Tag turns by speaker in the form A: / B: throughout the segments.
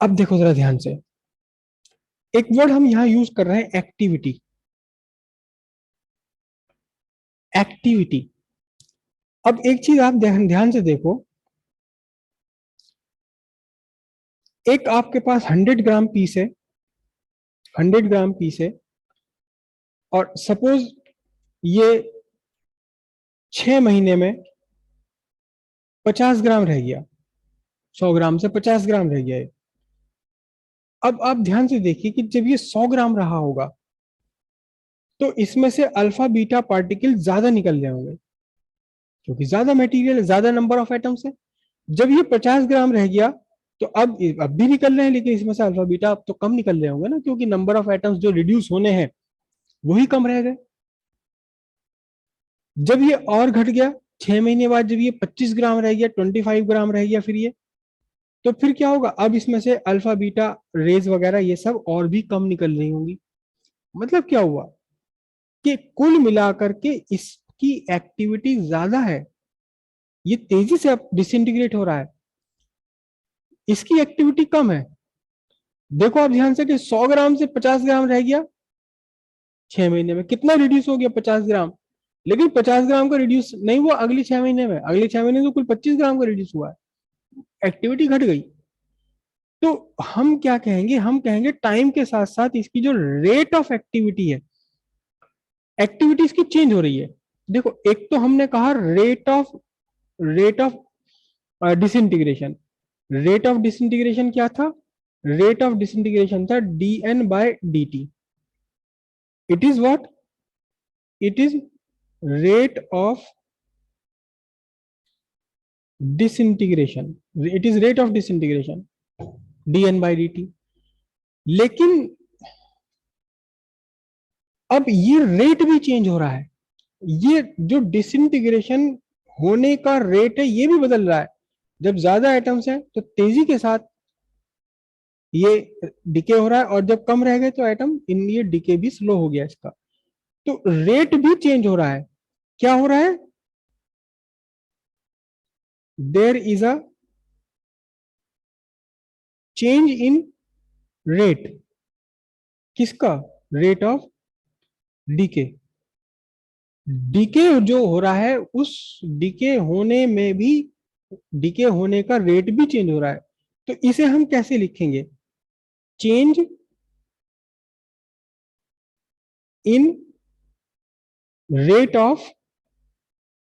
A: अब देखो जरा ध्यान से, एक वर्ड हम यहां यूज कर रहे हैं, एक्टिविटी। एक्टिविटी। अब एक चीज आप ध्यान ध्यान से देखो, एक आपके पास 100 ग्राम पीस है, 100 ग्राम पीस है, और सपोज ये 6 महीने में 50 ग्राम रह गया, 100 ग्राम से 50 ग्राम रह गया है। अब आप ध्यान से देखिए कि जब ये 100 ग्राम रहा होगा तो इसमें से अल्फा बीटा पार्टिकल ज्यादा निकल रहे होंगे, क्योंकि ज्यादा मटेरियल है, ज्यादा नंबर ऑफ एटम्स है। जब ये 50 ग्राम रह गया तो अब भी निकल रहे हैं, लेकिन इसमें से अल्फा बीटा अब तो कम निकल रहे होंगे ना, क्योंकि नंबर ऑफ एटम्स जो रिड्यूस होने हैं वही कम रह गए। जब ये और घट गया 6 महीने बाद, जब ये 25 ग्राम रह गया, 25 ग्राम रह गया, फिर ये, तो फिर क्या होगा, अब इसमें से अल्फा बीटा रेज वगैरह ये सब और भी कम निकल रही होंगी। मतलब क्या हुआ कि कुल मिलाकर के इसकी एक्टिविटी ज्यादा है, ये तेजी से अब डिसइंटीग्रेट हो रहा है, इसकी एक्टिविटी कम है। देखो आप ध्यान से कि 100 ग्राम से 50 ग्राम रह गया, 6 महीने में कितना रिड्यूस हो गया, 50 ग्राम। लेकिन 50 ग्राम का रिड्यूस नहीं हुआ अगले 6 महीने में, अगले 6 महीने तो कुल 25 ग्राम का रिड्यूस हुआ है, एक्टिविटी घट गई। तो हम क्या कहेंगे, हम कहेंगे टाइम के साथ साथ इसकी जो रेट ऑफ एक्टिविटी है, एक्टिविटी इसकी चेंज हो रही है। देखो एक तो हमने कहा rate of disintegration. Rate of disintegration क्या था, रेट ऑफ डिसइंटीग्रेशन था dN/dt। It is what, it is rate of disintegration, it is rate of disintegration dN/dt। लेकिन अब ये रेट भी चेंज हो रहा है, ये जो डिसइंटीग्रेशन होने का रेट है ये भी बदल रहा है। जब ज्यादा एटम्स हैं तो तेजी के साथ ये डिके हो रहा है, और जब कम रह गए तो एटम इन ये डिके भी स्लो हो गया इसका। तो रेट भी चेंज हो रहा है। क्या हो रहा है, there is a change in rate, किसका, रेट ऑफ डीके। डीके जो हो रहा है उस डीके होने में भी, डीके होने का रेट भी चेंज हो रहा है। तो इसे हम कैसे लिखेंगे, change in rate of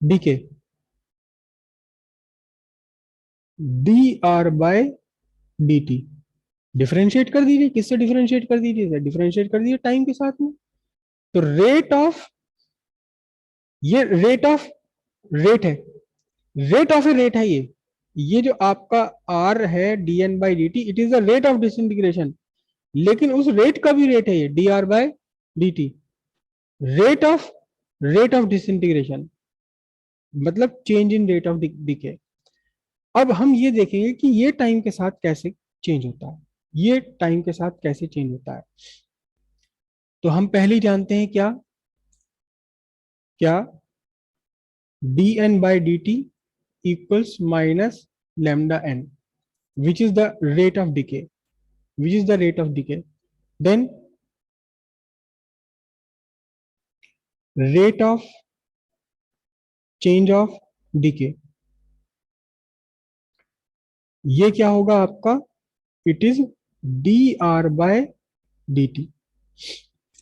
A: decay, dR/dt। Differentiate कर दीजिए, किससे डिफरेंशिएट कर दीजिए, डिफरेंशिएट कर दीजिए टाइम के साथ में। तो रेट ऑफ, ये रेट ऑफ रेट है, रेट ऑफ ए रेट है ये जो आपका आर है dN/dt, it is the rate of disintegration. लेकिन उस रेट का भी रेट है ये dR/dt, रेट ऑफ डिसइंटीग्रेशन, मतलब change in rate of decay. अब हम ये देखेंगे कि ये टाइम के साथ कैसे चेंज होता है, ये टाइम के साथ कैसे चेंज होता है। तो हम पहले ही जानते हैं क्या, क्या dN/dt equals minus lambda n, which is the rate of decay, which is the rate of decay. Then rate of change of decay, ये क्या होगा आपका, it is dR/dt,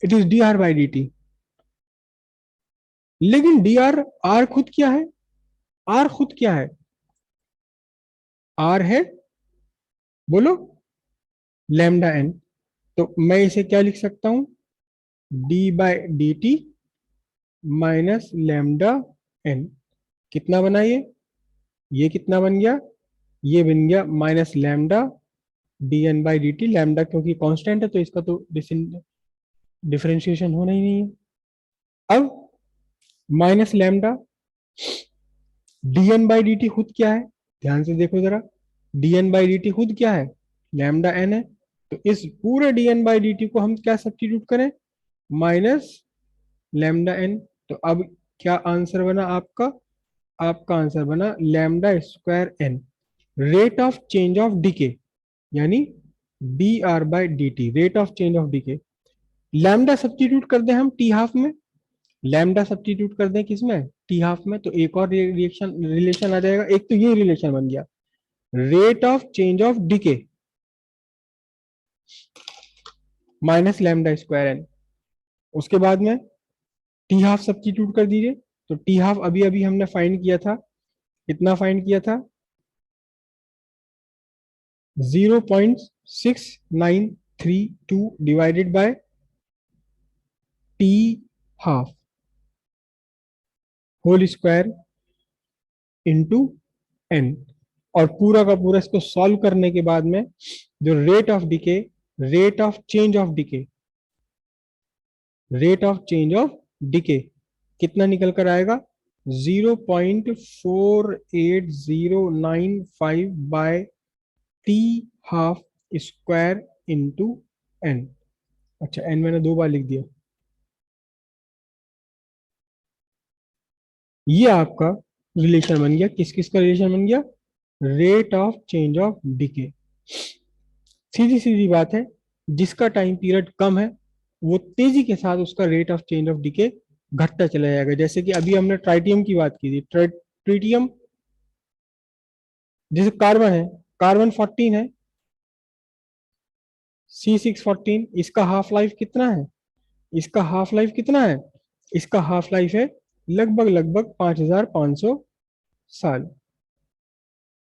A: it is dR/dt। लेकिन dr, r खुद क्या है, r खुद क्या है, r है, बोलो, लैम्डा n। तो मैं इसे क्या लिख सकता हूं, d/dt माइनस लैम्डा n। कितना बना ये कितना बन गया, ये बन गया माइनस लैम्डा dN/dt। लैम्डा क्योंकि कांस्टेंट है तो इसका तो डिफरेंशिएशन होना ही नहीं है। अब माइनस लैम्डा dN/dt खुद क्या है, ध्यान से देखो जरा, dN/dt खुद क्या है, लैम्डा n है। तो इस पूरे dN/dt को हम क्या सब्स्टिट्यूट करें, माइनस लैम्डा n। तो अब क्या आंसर बना आपका, आपका आंसर बना lambda square n, rate of change of decay, यानी D R by D T, rate of change of decay. Lambda substitute कर दें हम टी हाफ में, लैम्डा सब्स्टिट्यूट कर दें किसमें, टी हाफ में, तो एक और रिएक्शन रिलेशन आ जाएगा। एक तो ये रिलेशन बन गया rate of change of decay minus lambda square N. उसके बाद में टी हाफ सब्स्टिट्यूट कर दीजिए, तो टी हाफ अभी अभी हमने फाइंड किया था, कितना फाइंड किया था, 0.6932 divided by T half whole square into N. और पूरा का पूरा इसको सॉल्व करने के बाद में जो rate of decay, rate of change of decay, rate of change of decay कितना निकल कर आएगा, 0.4805 by T half square into N. अच्छा एन मैंने 2 बार लिख दिया। ये आपका रिलेशन बन गया, किस किस का रिलेशन बन गया, rate of change of decay. सीधी सीधी बात है, जिसका टाइम पीरियड कम है वो तेजी के साथ उसका rate of change of decay घटता चला जाएगा। जैसे कि अभी हमने ट्राइटियम की बात की थी, ट्रिटियम जैसे कार्बन है, कार्बन 14 है, C614, इसका हाफ लाइफ कितना है, इसका हाफ लाइफ कितना है, इसका हाफ लाइफ है लगभग लगभग 5500 साल।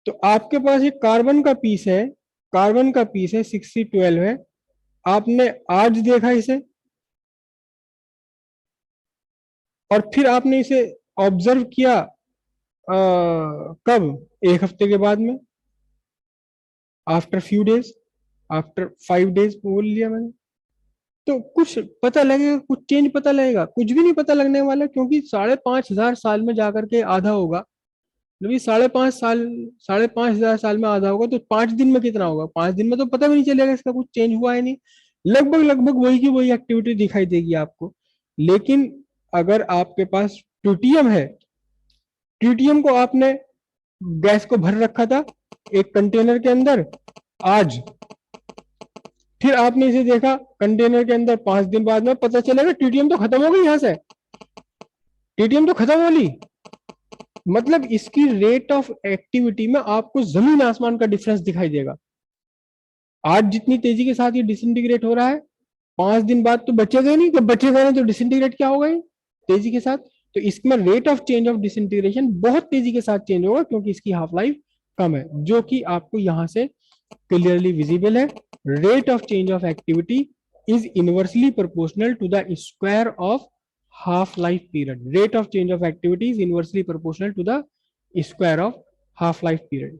A: तो आपके पास एक कार्बन का पीस है, कार्बन का पीस है 6012 है, आपने आज देखा इसे और फिर आपने इसे ऑब्जर्व किया कब, 1 हफ्ते के बाद में, after few days, after 5 days बोल लिया मैंने। तो कुछ पता लगेगा, कुछ चेंज पता लगेगा, कुछ भी नहीं पता लगने वाला, क्योंकि 5500 साल में जाकर के आधा होगा। अभी 5.5 साल, 5500 साल में आधा होगा, तो 5 दिन में कितना होगा, 5 दिन में तो पता भी नहीं चलेगा इसका कुछ चेंज हुआ है नहीं। लगभग लगभग वही की वही एक्टिविटी दिखाई देगी आपको। लेकिन अगर आपके पास ट्यूटियम है, ट्यूटियम को आपने गैस को भर रखा था एक कंटेनर के अंदर आज, फिर आपने इसे देखा कंटेनर के अंदर 5 दिन बाद में, पता चलेगा ट्यूटियम तो खत्म हो गई, यहां से ट्यूटियम तो खत्म हो ली। मतलब इसकी रेट ऑफ एक्टिविटी में आपको जमीन आसमान का डिफरेंस दिखाई देगा। आज जितनी तेजी के साथ ये डिसइंटीग्रेट हो रहा है, 5 दिन बाद तो बचेगा ही नहीं, जब बचेगा नहीं तो डिसइंटीग्रेट क्या होगा, तेजी के साथ। तो इसमें rate of change of disintegration बहुत तेजी के साथ चेंज होगा, क्योंकि इसकी हाफ लाइफ कम है, जो कि आपको यहां से क्लियरली विजिबल है। Rate of change of activity is inversely proportional to the square of half life period. Rate of change of activity is inversely proportional to the square of half life period.